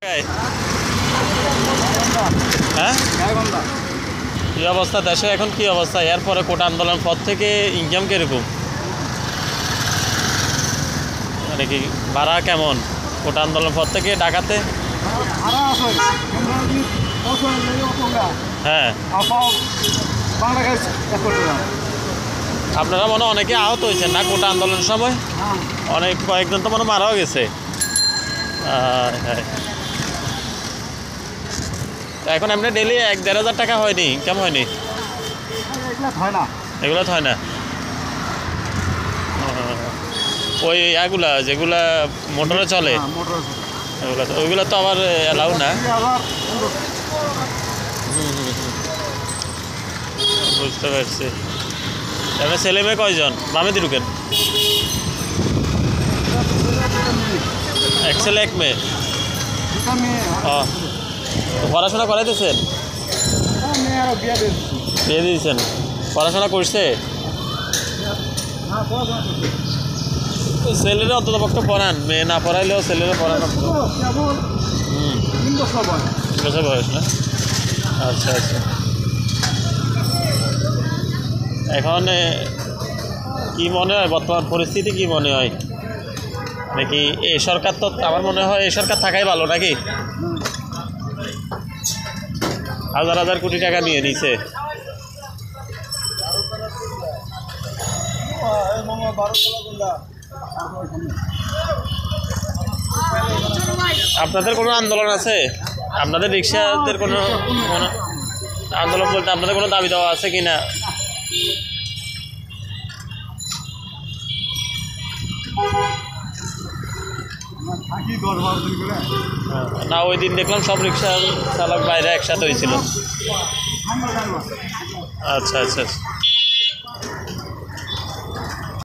হ্যাঁ, কি অবস্থা দেশে এখন? কি অবস্থা এরপরে কোটা আন্দোলন পর থেকে ইনকাম কিরকম, মানে কি ভাড়া কেমন কোটা আন্দোলন পর থেকে ঢাকাতে? হ্যাঁ, আপনারা মনে অনেকে আহত হয়েছেন না কোটা আন্দোলনের সময়? অনেক কয়েকজন তো মনে মারাও গেছে। এখন এমনি ডেলি ১-১.৫ হাজার টাকা হয়নি, ইনকাম হয়নি? এগুলো তো হয় না। ওই এগুলা যেগুলা মোটরে চলে ওইগুলো তো আবার এলাও না। বুঝতে পারছি। আপনার ছেলে মেয়ে কয়জন? বামেদি ঢুকেন। এক ছেলে এক মেয়ে। পড়াশোনা করাইতেছেন? বিয়ে দিয়েছেন? পড়াশোনা করছে? ছেলেরা অন্তত পক্ষে পড়ান, মেয়ে না পড়াইলেও ছেলেরা পড়ানো। 3 বছর বয়স না? আচ্ছা আচ্ছা। এখন কি মনে হয় বর্তমান পরিস্থিতি, কি মনে হয় নাকি এই সরকার? তো আমার মনে হয় এই সরকার থাকাই ভালো নাকি? হাজার হাজার কোটি টাকা নিয়ে নিছে। আপনাদের কোনো আন্দোলন আছে? আপনাদের রিক্সাদের কোনো আন্দোলন বলতে আপনাদের কোনো দাবি দেওয়া আছে কি না? না, ওই দিন দেখলাম সব রিক্সা চালক বাইরে একসাথে হয়েছিল। আচ্ছা আচ্ছা।